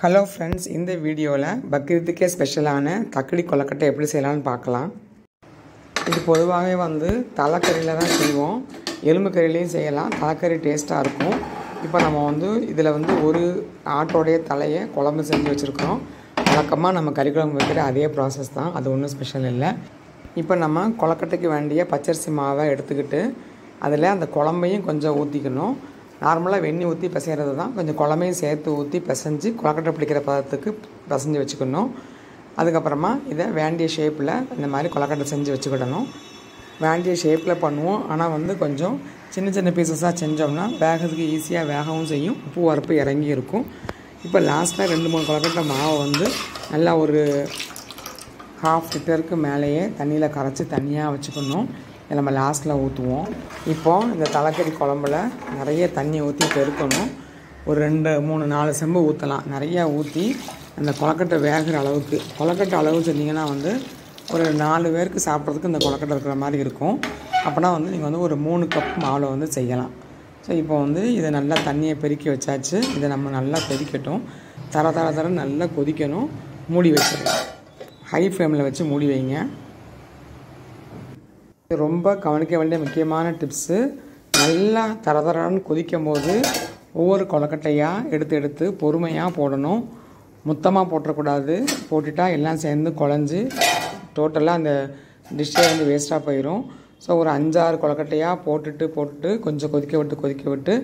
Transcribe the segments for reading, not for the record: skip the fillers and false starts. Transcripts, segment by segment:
Hello friends, இந்த வீடியோவில் பக்ரீத்துக்கே ஸ்பெஷலான தக்கடி கொலக்கட்டை எப்படி செய்யலாம்னு பார்க்கலாம். இது பொதுவாகவே தலைக்கறியில் தான் செய்வோம். எலும்பு கறிலையும் செய்யலாம். தலைக்கறி டேஸ்ட்டாக இருக்கும். இப்போ நம்ம இதில் ஒரு ஆட்டோடைய தலையை குழம்பு செஞ்சு வச்சுருக்கிறோம். வழக்கமாக நம்ம கறி குழம்பு வைக்கிற அதே ப்ராசஸ் தான், அது ஒன்றும் ஸ்பெஷல் இல்லை. இப்போ நம்ம கொலக்கட்டைக்கு வேண்டிய பச்சரிசி மாவை எடுத்துக்கிட்டு அதில் அந்த குழம்பையும் கொஞ்சம் ஊற்றிக்கணும். நார்மலாக வெண்ணி ஊற்றி பிசைகிறது தான், கொஞ்சம் குழம்பையும் சேர்த்து ஊற்றி பிசைஞ்சு கொலக்கட்டை பிடிக்கிற பதத்துக்கு பிசைஞ்சு வச்சுக்கணும். அதுக்கப்புறமா இதை வேண்டிய ஷேப்பில் இந்த மாதிரி கொலக்கட்டை செஞ்சு வச்சுக்கிடணும். வேண்டிய ஷேப்பில் பண்ணுவோம். ஆனால் கொஞ்சம் சின்ன சின்ன பீசஸாக செஞ்சோம்னா வேகிறதுக்கு ஈஸியாக வேகவும் செய்யும், உப்பு வரப்பு இறங்கி இருக்கும். இப்போ லாஸ்ட்டில் 2-3 கொலக்கட்டை மாவை நல்லா ஒரு 1/2 லிட்டருக்கு மேலேயே தண்ணியில் கரைச்சி தண்ணியாக வச்சுக்கணும். இதை நம்ம லாஸ்ட்டில் ஊற்றுவோம். இப்போது இந்த தலைக்கறி குழம்புல நிறைய தண்ணி ஊற்றி பெருக்கணும். ஒரு 2-3-4 செம்பு ஊற்றலாம். நிறையா ஊற்றி அந்த கொலக்கட்டை வேகிற அளவுக்கு, கொலக்கட்டை அளவு செஞ்சிங்கன்னா ஒரு 4 பேருக்கு சாப்பிட்றதுக்கு இந்த கொலக்கட்டை இருக்கிற மாதிரி இருக்கும். அப்போனா நீங்கள் ஒரு 3 கப் மாவில் செய்யலாம். ஸோ இப்போ இதை நல்லா தண்ணியை பெருக்கி வச்சாச்சு. இதை நம்ம நல்லா கொதிக்கட்டும். தர நல்லா கொதிக்கணும். மூடி வச்சிடலாம். ஹை ஃப்ளேமில் வச்சு மூடி வைங்க. ரொம்ப கவனிக்க வேண்டிய முக்கியமான டிப்ஸு, நல்லா தரன்னு கொதிக்கும் போது ஒவ்வொரு கொலக்கட்டையாக எடுத்து பொறுமையாக போடணும். மொத்தமாக போட்டுறக்கூடாது. போட்டுட்டால் எல்லாம் சேர்ந்து குழஞ்சி டோட்டலாக அந்த டிஷ்ஷே வேஸ்ட்டாக போயிடும். ஸோ ஒரு 5-6 கொலக்கட்டையாக போட்டுட்டு கொஞ்சம் கொதிக்க விட்டு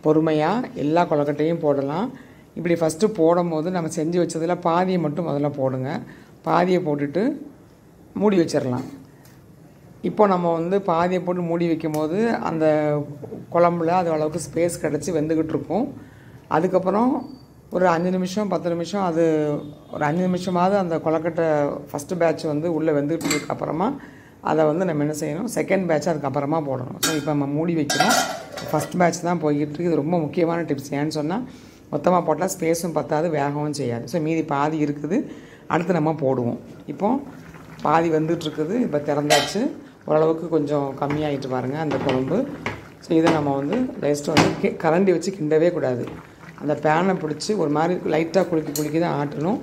பொறுமையாக எல்லா கொலக்கட்டையும் போடலாம். இப்படி ஃபஸ்ட்டு போடும்போது நம்ம செஞ்சு வச்சதில் பாதியை மட்டும் முதல்ல போடுங்க. பாதியை போட்டுட்டு மூடி வச்சிடலாம். இப்போ நம்ம பாதியை போட்டு மூடி வைக்கும் போது அந்த குழம்புல அது அளவுக்கு ஸ்பேஸ் கிடச்சி வெந்துக்கிட்டு இருக்கும். அதுக்கப்புறம் ஒரு 5 நிமிஷம் 10 நிமிஷம், அது ஒரு 5 நிமிஷமாவது அந்த கொலக்கட்டை ஃபஸ்ட்டு பேட்ச் உள்ளே வெந்துக்கிட்டு அப்புறமா அதை நம்ம என்ன செய்யணும், செகண்ட் பேட்ச் அதுக்கப்புறமா போடணும். ஸோ இப்போ நம்ம மூடி வைக்கிறோம். ஃபஸ்ட் பேட்ச் தான் போய்கிட்டு இருக்குது. இது ரொம்ப முக்கியமான டிப்ஸ். ஏன்னு சொன்னால் மொத்தமாக போட்டால் ஸ்பேஸும் பத்தாது, வேகவும் செய்யாது. ஸோ மீதி பாதி இருக்குது, அடுத்து நம்ம போடுவோம். இப்போது பாதி வந்துட்டுருக்குது. இப்போ திறந்தாச்சு. ஓரளவுக்கு கொஞ்சம் கம்மியாகிட்டு பாருங்கள் அந்த குழம்பு. ஸோ இதை நம்ம லைஸ்ட்டு கரண்டி வச்சு கிண்டவே கூடாது. அந்த பேனை பிடிச்சி ஒரு மாதிரி லைட்டாக குலுக்கி தான் ஆட்டணும்.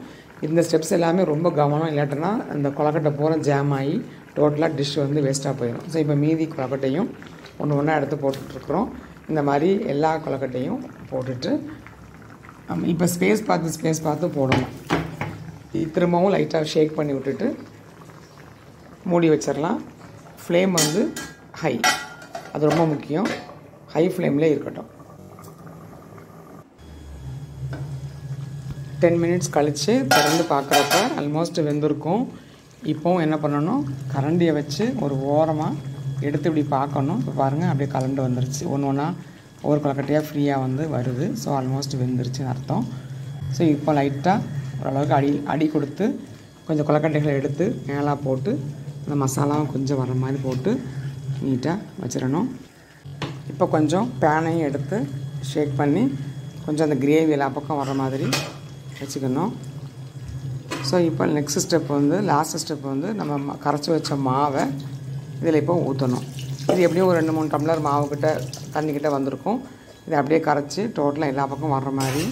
இந்த ஸ்டெப்ஸ் எல்லாமே ரொம்ப கவனம். இல்லாட்டினா அந்த கொலக்கட்டை பூரா ஜாம் ஆகி டோட்டலாக டிஷ் வேஸ்ட்டாக போயிடும். ஸோ இப்போ மீதி கொலக்கட்டையும் ஒன்றா எடுத்து போட்டுட்ருக்குறோம். இந்த மாதிரி எல்லா கொலக்கட்டையும் போட்டுட்டு இப்போ ஸ்பேஸ் பார்த்து போடணும். திரும்பவும் லைட்டாக ஷேக் பண்ணி விட்டுட்டு மூடி வச்சிடலாம். ஃப்ளேம் ஹை, அது ரொம்ப முக்கியம். ஹை ஃப்ளேமில் இருக்கட்டும். 10 மினிட்ஸ் கழித்து திறந்து பார்க்குறப்ப ஆல்மோஸ்ட் வெந்திருக்கும். இப்போவும் என்ன பண்ணணும், கரண்டியை வச்சு ஒரு ஓரமாக எடுத்து இப்படி பார்க்கணும். இப்போ பாருங்கள், அப்படியே கலண்டு வந்துருச்சு. ஒவ்வொன்றா ஒவ்வொரு கொலக்கட்டையாக ஃப்ரீயாக வருது. ஸோ ஆல்மோஸ்ட் வெந்துருச்சுன்னு அர்த்தம். ஸோ இப்போ லைட்டாக ஓரளவுக்கு அடி கொடுத்து கொஞ்சம் கொலக்கட்டைகளை எடுத்து மேலே போட்டு அந்த மசாலாவும் கொஞ்சம் வர மாதிரி போட்டு நீட்டாக வச்சிடணும். இப்போ கொஞ்சம் பேனையும் எடுத்து ஷேக் பண்ணி கொஞ்சம் அந்த கிரேவி எல்லா பக்கம் வர மாதிரி வச்சுக்கணும். ஸோ இப்போ நெக்ஸ்ட் ஸ்டெப் லாஸ்ட் ஸ்டெப் நம்ம கரைச்சி வச்ச மாவை இதில் இப்போ ஊற்றணும். இது எப்படியும் ஒரு 2-3 டம்ளர் மாவுக்கிட்ட தண்ணிக்கிட்ட வந்திருக்கும். இதை அப்படியே கரைச்சி டோட்டலாக எல்லா பக்கம் வர்ற மாதிரி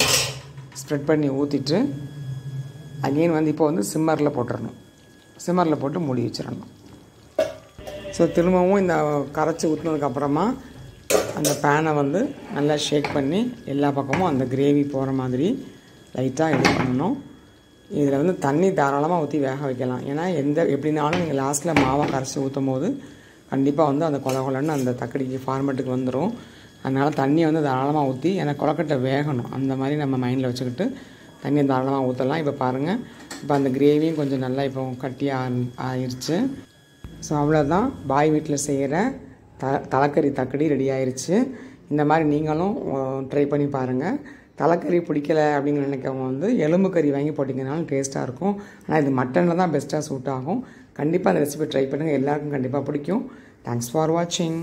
ஸ்ப்ரெட் பண்ணி ஊற்றிட்டு அகெயின் இப்போ சிம்மரில் போட்டுடணும். சிம்மரில் போட்டு மூடி வச்சிடணும். ஸோ திரும்பவும் இந்த கரைச்சி ஊற்றினதுக்கப்புறமா அந்த பேனை நல்லா ஷேக் பண்ணி எல்லா பக்கமும் அந்த கிரேவி போகிற மாதிரி லைட்டாக இது பண்ணணும். இதில் தண்ணி தாராளமாக ஊற்றி வேக வைக்கலாம். ஏன்னா எப்படினாலும் நீங்கள் லாஸ்ட்டில் மாவை கரைச்சி ஊற்றும் போது கண்டிப்பாக அந்த கொலன்னு அந்த தக்கடிக்கு ஃபார்மேட்டுக்கு வந்துடும். அதனால் தண்ணி தாராளமாக ஊற்றி, ஏன்னா கொலக்கட்டை வேகணும், அந்த மாதிரி நம்ம மைண்டில் வச்சுக்கிட்டு தண்ணியை தாராளமாக ஊற்றலாம். இப்போ பாருங்கள், இப்போ அந்த கிரேவியும் கொஞ்சம் நல்லா இப்போ கட்டியாக ஆயிடுச்சு. ஸோ அவ்வளோதான், பாய் வீட்டில் செய்கிற தலைக்கறி தக்கடி ரெடி ஆயிடுச்சு. இந்த மாதிரி நீங்களும் ட்ரை பண்ணி பாருங்கள். தலைக்கறி பிடிக்கலை அப்படின்னு நினைக்கிறவங்க எலும்பு கறி வாங்கி போட்டிங்கனாலும் டேஸ்ட்டாக இருக்கும். ஆனால் இது மட்டனில் தான் பெஸ்ட்டாக சூட் ஆகும். கண்டிப்பாக அந்த ரெசிபி ட்ரை பண்ணுங்கள். எல்லாருக்கும் கண்டிப்பாக பிடிக்கும். தேங்க்ஸ் ஃபார் வாட்சிங்.